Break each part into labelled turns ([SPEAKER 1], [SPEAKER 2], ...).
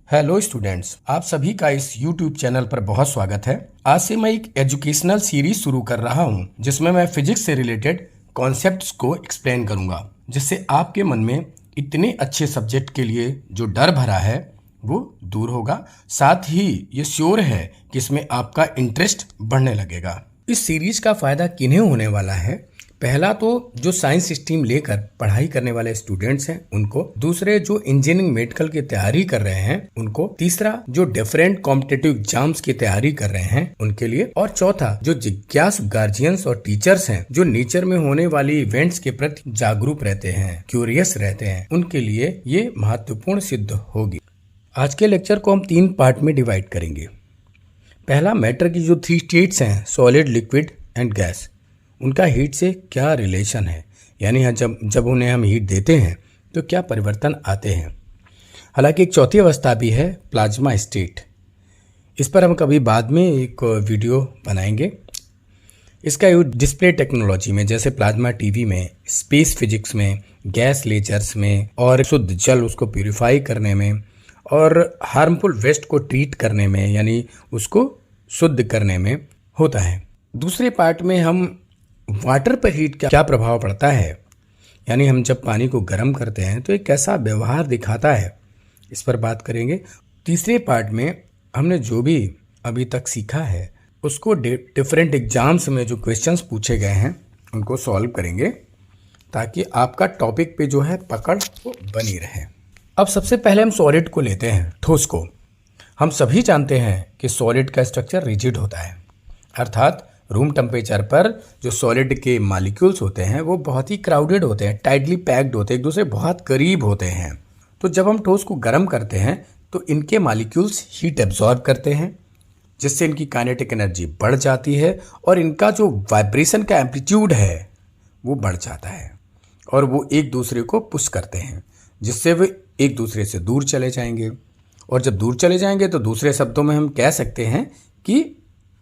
[SPEAKER 1] Hello students, आप सभी का इस YouTube चैनल पर बहुत स्वागत है। आज से मैं एक एजुकेशनल सीरीज शुरू कर रहा हूं, जिसमें मैं फिजिक्स से रिलेटेड कॉन्सेप्ट्स को एक्सप्लेन करूंगा, जिससे आपके मन में इतने अच्छे सब्जेक्ट के लिए जो डर भरा है वो दूर होगा। साथ ही ये श्योर है कि इसमें आपका इंटरेस्ट बढ़ने लगेगा। इस सीरीज का फायदा किन्हें होने वाला है? पहला तो जो साइंस स्ट्रीम लेकर पढ़ाई करने वाले स्टूडेंट्स हैं उनको, दूसरे जो इंजीनियरिंग मेडिकल की तैयारी कर रहे हैं उनको, तीसरा जो डिफरेंट कॉम्पिटिटिव एग्जाम्स की तैयारी कर रहे हैं उनके लिए, और चौथा जो जिज्ञासु गार्जियंस और टीचर्स हैं जो नेचर में होने वाली इवेंट्स के प्रति जागरूक रहते हैं, क्यूरियस रहते हैं, उनके लिए ये महत्वपूर्ण सिद्ध होगी। आज के लेक्चर को हम 3 पार्ट में डिवाइड करेंगे। पहला, मैटर की जो 3 स्टेट्स हैं, सॉलिड, लिक्विड एंड गैस, उनका हीट से क्या रिलेशन है, यानी जब उन्हें हम हीट देते हैं तो क्या परिवर्तन आते हैं। हालांकि एक चौथी अवस्था भी है, प्लाज्मा स्टेट। इस पर हम कभी बाद में एक वीडियो बनाएंगे। इसका यूज डिस्प्ले टेक्नोलॉजी में, जैसे प्लाज्मा टीवी में, स्पेस फिजिक्स में, गैस लेजर्स में, और शुद्ध जल उसको प्यूरिफाई करने में, और हार्मफुल वेस्ट को ट्रीट करने में, यानी उसको शुद्ध करने में होता है। दूसरे पार्ट में हम वाटर पर हीट का क्या प्रभाव पड़ता है, यानी हम जब पानी को गर्म करते हैं तो एक कैसा व्यवहार दिखाता है, इस पर बात करेंगे। तीसरे पार्ट में हमने जो भी अभी तक सीखा है उसको डिफरेंट एग्जाम्स में जो क्वेश्चंस पूछे गए हैं उनको सॉल्व करेंगे, ताकि आपका टॉपिक पे जो है पकड़ वो बनी रहे। अब सबसे पहले हम सॉलिड को लेते हैं, ठोस को। हम सभी जानते हैं कि सॉलिड का स्ट्रक्चर रिजिड होता है, अर्थात रूम टेम्परेचर पर जो सॉलिड के मॉलिक्यूल्स होते हैं वो बहुत ही क्राउडेड होते हैं, टाइटली पैक्ड होते हैं, एक दूसरे बहुत करीब होते हैं। तो जब हम ठोस को गर्म करते हैं तो इनके मॉलिक्यूल्स हीट एब्जॉर्ब करते हैं, जिससे इनकी काइनेटिक एनर्जी बढ़ जाती है और इनका जो वाइब्रेशन का एम्पलीट्यूड है वो बढ़ जाता है, और वो एक दूसरे को पुश करते हैं, जिससे वे एक दूसरे से दूर चले जाएंगे। और जब दूर चले जाएंगे तो दूसरे शब्दों में हम कह सकते हैं कि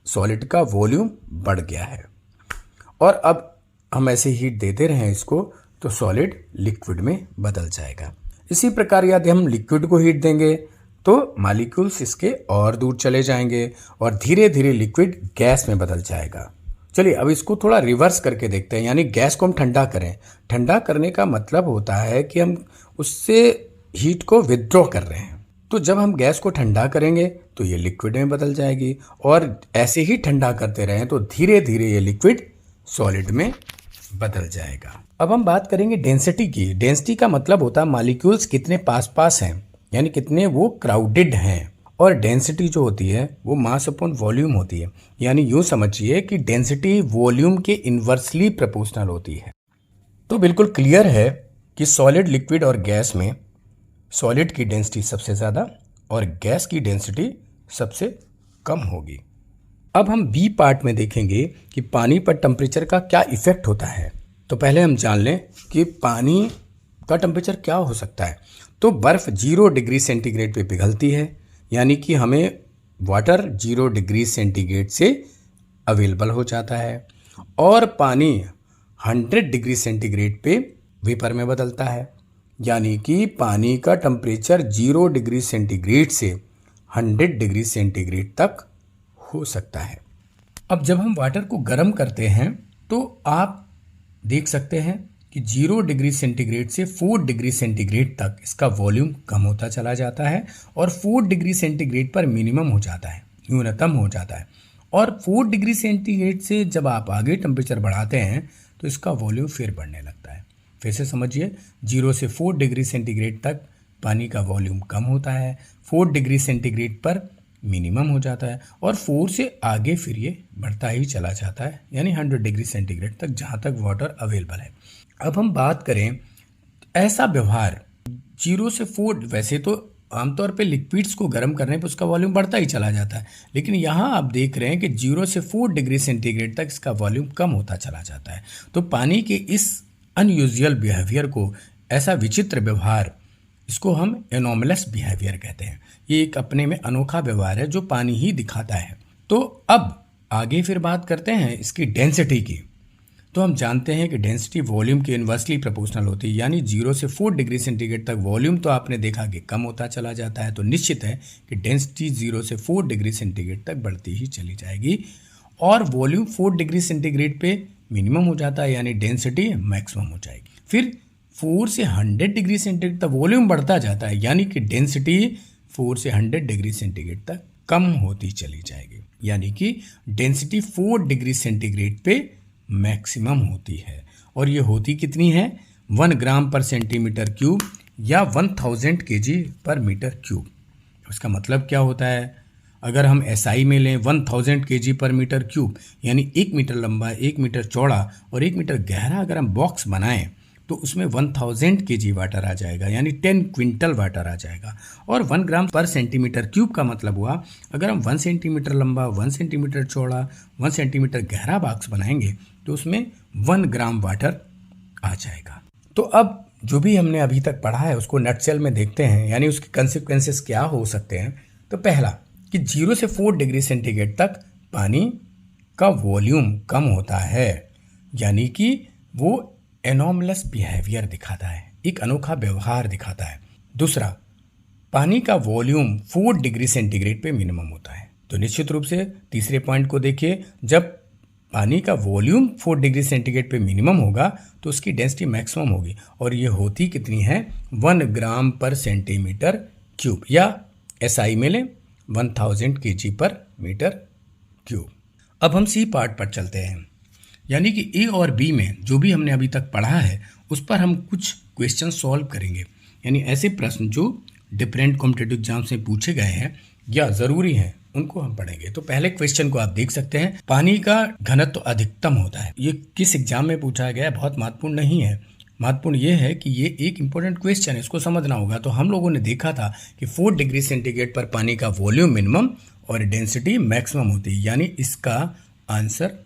[SPEAKER 1] सॉलिड का वॉल्यूम बढ़ गया है। और अब हम ऐसे हीट देते रहें इसको तो सॉलिड लिक्विड में बदल जाएगा। इसी प्रकार यदि हम लिक्विड को हीट देंगे तो मॉलिक्यूल्स इसके और दूर चले जाएंगे और धीरे धीरे लिक्विड गैस में बदल जाएगा। चलिए अब इसको थोड़ा रिवर्स करके देखते हैं, यानी गैस को हम ठंडा करें। ठंडा करने का मतलब होता है कि हम उससे हीट को विथड्रॉ कर रहे हैं। तो जब हम गैस को ठंडा करेंगे तो ये लिक्विड में बदल जाएगी, और ऐसे ही ठंडा करते रहें तो धीरे धीरे ये लिक्विड सॉलिड में बदल जाएगा। अब हम बात करेंगे डेंसिटी की। डेंसिटी का मतलब होता है मॉलिक्यूल्स कितने पास पास हैं, यानी कितने वो क्राउडेड हैं। और डेंसिटी जो होती है वो मास अपॉन वॉल्यूम होती है, यानी यूँ समझिए कि डेंसिटी वॉल्यूम के इन्वर्सली प्रोपोर्शनल होती है। तो बिल्कुल क्लियर है कि सॉलिड, लिक्विड और गैस में सॉलिड की डेंसिटी सबसे ज़्यादा और गैस की डेंसिटी सबसे कम होगी। अब हम बी पार्ट में देखेंगे कि पानी पर टेम्परेचर का क्या इफ़ेक्ट होता है। तो पहले हम जान लें कि पानी का टेम्परेचर क्या हो सकता है। तो बर्फ़ 0 डिग्री सेंटीग्रेड पे पिघलती है, यानी कि हमें वाटर 0 डिग्री सेंटीग्रेड से अवेलेबल हो जाता है, और पानी 100 डिग्री सेंटीग्रेड पे वेपर में बदलता है, यानी कि पानी का टेम्परेचर 0 डिग्री सेंटीग्रेड से 100 डिग्री सेंटीग्रेड तक हो सकता है। अब जब हम वाटर को गर्म करते हैं तो आप देख सकते हैं कि 0 डिग्री सेंटीग्रेड से 4 डिग्री सेंटीग्रेड तक इसका वॉल्यूम कम होता चला जाता है, और 4 डिग्री सेंटीग्रेड पर मिनिमम हो जाता है, न्यूनतम हो जाता है। और 4 डिग्री सेंटीग्रेड से जब आप आगे टेम्परेचर बढ़ाते हैं तो इसका वॉल्यूम फिर बढ़ने लगता है। फिर से समझिए, 0 से 4 डिग्री सेंटीग्रेड तक पानी का वॉल्यूम कम होता है, 4 डिग्री सेंटीग्रेड पर मिनिमम हो जाता है, और 4 से आगे फिर ये बढ़ता ही चला जाता है, यानी 100 डिग्री सेंटीग्रेड तक, जहाँ तक वाटर अवेलेबल है। अब हम बात करें ऐसा व्यवहार 0 से 4, वैसे तो आमतौर पे लिक्विड्स को गर्म करने पर उसका वॉल्यूम बढ़ता ही चला जाता है, लेकिन यहाँ आप देख रहे हैं कि 0 से 4 डिग्री सेंटीग्रेड तक इसका वॉल्यूम कम होता चला जाता है। तो पानी के इस अनयूजुअल बिहेवियर को, ऐसा विचित्र व्यवहार, इसको हम एनोमलस बिहेवियर कहते हैं। ये एक अपने में अनोखा व्यवहार है जो पानी ही दिखाता है। तो अब आगे फिर बात करते हैं इसकी डेंसिटी की। तो हम जानते हैं कि डेंसिटी वॉल्यूम के इन्वर्सली प्रोपोर्शनल होती है, यानी 0 से 4 डिग्री सेंटीग्रेड तक वॉल्यूम तो आपने देखा कि कम होता चला जाता है, तो निश्चित है कि डेंसिटी 0 से 4 डिग्री सेंटीग्रेड तक बढ़ती ही चली जाएगी और वॉल्यूम 4 डिग्री सेंटीग्रेड पे मिनिमम हो जाता है, यानी डेंसिटी मैक्सिमम हो जाएगी। फिर 4 से 100 डिग्री सेंटीग्रेड तक वॉल्यूम बढ़ता जाता है, यानी कि डेंसिटी 4 से 100 डिग्री सेंटीग्रेड तक कम होती चली जाएगी, यानी कि डेंसिटी 4 डिग्री सेंटीग्रेड पे मैक्सिमम होती है। और ये होती कितनी है? 1 ग्राम पर सेंटीमीटर क्यूब या 1000 kg पर मीटर क्यूब। उसका मतलब क्या होता है? अगर हम SI में लें 1000 kg पर मीटर क्यूब, यानी 1 मीटर लंबा, 1 मीटर चौड़ा और 1 मीटर गहरा अगर हम बॉक्स बनाएं तो उसमें 1000 kg वाटर आ जाएगा, यानी 10 क्विंटल वाटर आ जाएगा। और 1 ग्राम पर सेंटीमीटर क्यूब का मतलब हुआ अगर हम 1 सेंटीमीटर लंबा, 1 सेंटीमीटर चौड़ा, 1 सेंटीमीटर गहरा बॉक्स बनाएंगे तो उसमें 1 ग्राम वाटर आ जाएगा। तो अब जो भी हमने अभी तक पढ़ा है उसको नटसेल में देखते हैं, यानी उसके कंसिक्वेंसेस क्या हो सकते हैं। तो पहला कि 0 से 4 डिग्री सेंटीग्रेड तक पानी का वॉल्यूम कम होता है, यानी कि वो एनॉमलस बिहेवियर दिखाता है, एक अनोखा व्यवहार दिखाता है। दूसरा, पानी का वॉल्यूम 4 डिग्री सेंटीग्रेड पे मिनिमम होता है। तो निश्चित रूप से तीसरे पॉइंट को देखिए, जब पानी का वॉल्यूम 4 डिग्री सेंटीग्रेड पे मिनिमम होगा तो उसकी डेंसिटी मैक्सिमम होगी, और ये होती कितनी है? 1 ग्राम पर सेंटीमीटर क्यूब या SI में लें 1000 kg पर मीटर क्यूब। अब हम C पार्ट पर चलते हैं, यानी कि A और B में जो भी हमने अभी तक पढ़ा है उस पर हम कुछ क्वेश्चन सॉल्व करेंगे, यानी ऐसे प्रश्न जो डिफरेंट कॉम्पिटिटिव एग्जाम से पूछे गए हैं या ज़रूरी हैं उनको हम पढ़ेंगे। तो पहले क्वेश्चन को आप देख सकते हैं, पानी का घनत्व तो अधिकतम होता है। ये किस एग्जाम में पूछा गया है बहुत महत्वपूर्ण नहीं है, महत्वपूर्ण ये है कि ये एक इंपॉर्टेंट क्वेश्चन है, इसको समझना होगा। तो हम लोगों ने देखा था कि 4 डिग्री सेंटीग्रेड पर पानी का वॉल्यूम मिनिमम और डेंसिटी मैक्सिमम होती है, यानी इसका आंसर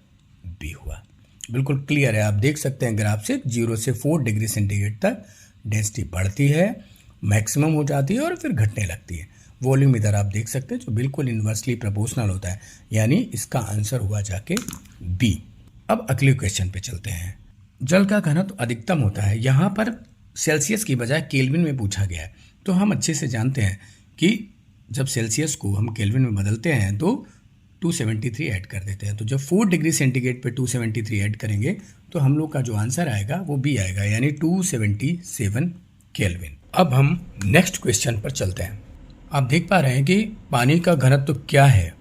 [SPEAKER 1] बी हुआ। बिल्कुल क्लियर है, आप देख सकते हैं ग्राफ से 0 से 4 डिग्री सेंटीग्रेड तक डेंसिटी बढ़ती है, मैक्सिमम हो जाती है और फिर घटने लगती है। वॉल्यूम इधर आप देख सकते हैं जो बिल्कुल इन्वर्सली प्रोपोर्शनल होता है, यानी इसका आंसर हुआ जाके बी। अब अगले क्वेश्चन पे चलते हैं। जल का घनत्व अधिकतम होता है, यहाँ पर सेल्सियस की बजाय केल्विन में पूछा गया है। तो हम अच्छे से जानते हैं कि जब सेल्सियस को हम केल्विन में बदलते हैं तो 273 ऐड कर देते हैं। तो जब 4 डिग्री सेंटीग्रेड पे 273 ऐड करेंगे तो हम लोग का जो आंसर आएगा वो बी आएगा, यानी 277 केल्विन। अब हम नेक्स्ट क्वेश्चन पर चलते हैं। आप देख पा रहे हैं कि पानी का घनत्व क्या है।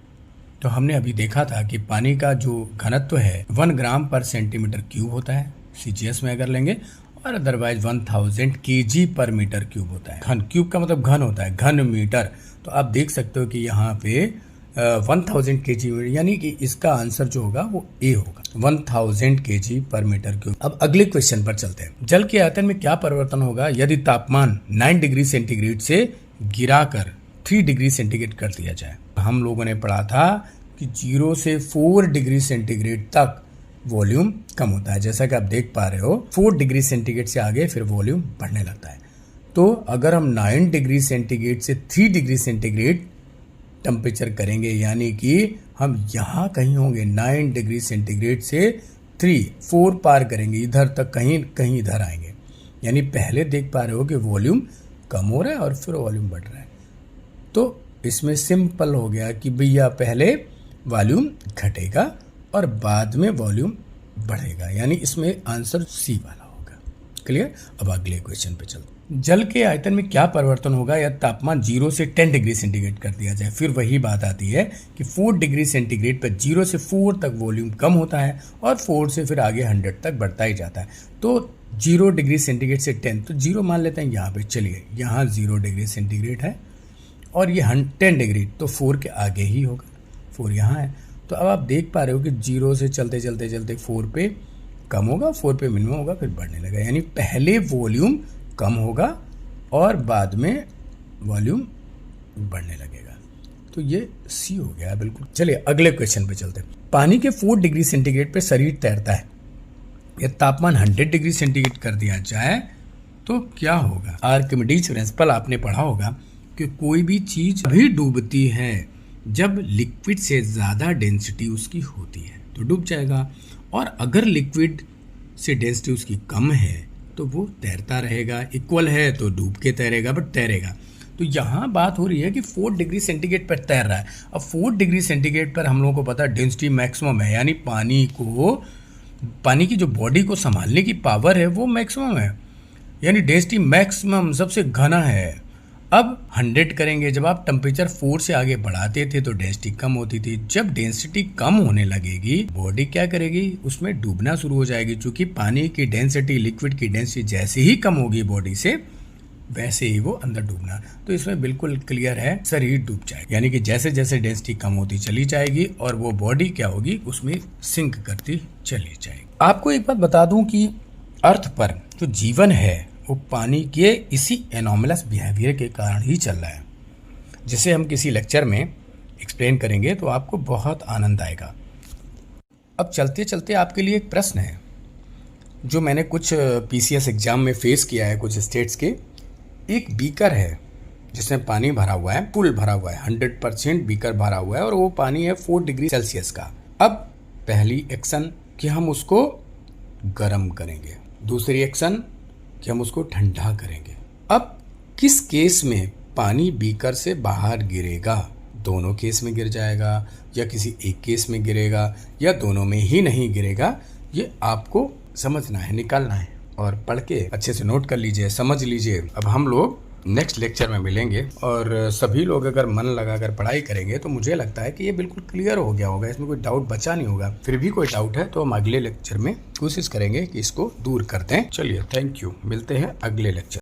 [SPEAKER 1] तो हमने अभी देखा था कि पानी का जो घनत्व है 1 ग्राम पर सेंटीमीटर क्यूब होता है CGS में अगर लेंगे, और अदरवाइज 1000 kg पर मीटर क्यूब होता है। घन क्यूब का मतलब घन होता है, घन मीटर। तो आप देख सकते हो कि यहाँ पे 1000 kg, यानी कि इसका आंसर जो होगा वो ए होगा, 1000 kg पर मीटर क्यूब। अब अगले क्वेश्चन पर चलते हैं। जल के आयतन में क्या परिवर्तन होगा यदि तापमान 9 डिग्री सेंटीग्रेड से गिराकर 3 डिग्री सेंटीग्रेड कर दिया जाए? हम लोगों ने पढ़ा था कि 0 से 4 डिग्री सेंटीग्रेड तक वॉल्यूम कम होता है। जैसा कि आप देख पा रहे हो 4 डिग्री सेंटीग्रेड से आगे फिर वॉल्यूम बढ़ने लगता है। तो अगर हम 9 डिग्री सेंटीग्रेड से 3 डिग्री सेंटीग्रेड टेम्परेचर करेंगे, यानी कि हम यहाँ कहीं होंगे 9 डिग्री सेंटीग्रेड से 4 पार करेंगे, इधर तक कहीं इधर आएंगे। यानी पहले देख पा रहे हो कि वॉल्यूम कम हो रहा है और फिर वॉल्यूम बढ़ रहा है। तो इसमें सिंपल हो गया कि भैया पहले वॉल्यूम घटेगा और बाद में वॉल्यूम बढ़ेगा, यानी इसमें आंसर सी वाला होगा। क्लियर? अब अगले क्वेश्चन पे चलते हैं। जल के आयतन में क्या परिवर्तन होगा यदि तापमान 0 से 10 डिग्री सेंटीग्रेड कर दिया जाए? फिर वही बात आती है कि 4 डिग्री सेंटीग्रेड पर 0 से 4 तक वॉल्यूम कम होता है और 4 से फिर आगे 100 तक बढ़ता ही जाता है। तो 0 डिग्री सेंटीग्रेड से 10, तो 0 मान लेते हैं यहाँ पे। चलिए, यहाँ 0 डिग्री सेंटीग्रेड है और ये 10 डिग्री, तो 4 के आगे ही होगा, 4 यहाँ है। तो अब आप देख पा रहे हो कि 0 से चलते चलते चलते 4 पे कम होगा, 4 पे मिनिमम होगा, फिर बढ़ने लगा। यानी पहले वॉल्यूम कम होगा और बाद में वॉल्यूम बढ़ने लगेगा। तो ये सी हो गया बिल्कुल। चलिए अगले क्वेश्चन पे चलते हैं। पानी के 4 डिग्री सेंटीग्रेड पे शरीर तैरता है, यह तापमान 100 डिग्री सेंटीग्रेड कर दिया जाए तो क्या होगा? आर्किमिडीज प्रिंसिपल आपने पढ़ा होगा कि कोई भी चीज अभी डूबती है जब लिक्विड से ज़्यादा डेंसिटी उसकी होती है तो डूब जाएगा, और अगर लिक्विड से डेंसिटी उसकी कम है तो वो तैरता रहेगा, इक्वल है तो डूब के तैरेगा, बट तैरेगा। तो यहाँ बात हो रही है कि 4 डिग्री सेंटीग्रेड पर तैर रहा है। अब 4 डिग्री सेंटीग्रेड पर हम लोगों को पता है डेंसिटी मैक्सिमम है, यानी पानी की जो बॉडी को संभालने की पावर है वो मैक्सिमम है, यानी डेंसिटी मैक्सिमम सबसे घना है। अब 100 करेंगे, जब आप टेम्परेचर 4 से आगे बढ़ाते थे तो डेंसिटी कम होती थी। जब डेंसिटी कम होने लगेगी बॉडी क्या करेगी, उसमें डूबना शुरू हो जाएगी। चूंकि पानी की डेंसिटी, लिक्विड की डेंसिटी जैसे ही कम होगी बॉडी से, वैसे ही वो अंदर डूबना। तो इसमें बिल्कुल क्लियर है, शरीर डूब जाएगा। यानी कि जैसे जैसे डेंसिटी कम होती चली जाएगी और वो बॉडी क्या होगी, उसमें सिंक करती चली जाएगी। आपको एक बात बता दूं कि अर्थ पर जो जीवन है वो पानी के इसी एनॉमलस बिहेवियर के कारण ही चल रहा है, जिसे हम किसी लेक्चर में एक्सप्लेन करेंगे तो आपको बहुत आनंद आएगा। अब चलते चलते आपके लिए एक प्रश्न है जो मैंने कुछ पीसीएस एग्जाम में फेस किया है कुछ स्टेट्स के। एक बीकर है जिसमें पानी भरा हुआ है, फुल भरा हुआ है, 100% बीकर भरा हुआ है और वो पानी है 4 डिग्री सेल्सियस का। अब पहली एक्शन कि हम उसको गर्म करेंगे, दूसरी एक्शन कि हम उसको ठंडा करेंगे। अब किस केस में पानी बीकर से बाहर गिरेगा, दोनों केस में गिर जाएगा या किसी एक केस में गिरेगा या दोनों में ही नहीं गिरेगा, ये आपको समझना है, निकालना है और पढ़ के अच्छे से नोट कर लीजिए, समझ लीजिए। अब हम लोग नेक्स्ट लेक्चर में मिलेंगे और सभी लोग अगर मन लगाकर पढ़ाई करेंगे तो मुझे लगता है कि ये बिल्कुल क्लियर हो गया होगा, इसमें कोई डाउट बचा नहीं होगा। फिर भी कोई डाउट है तो हम अगले लेक्चर में कोशिश करेंगे कि इसको दूर कर दें। चलिए, थैंक यू, मिलते हैं अगले लेक्चर।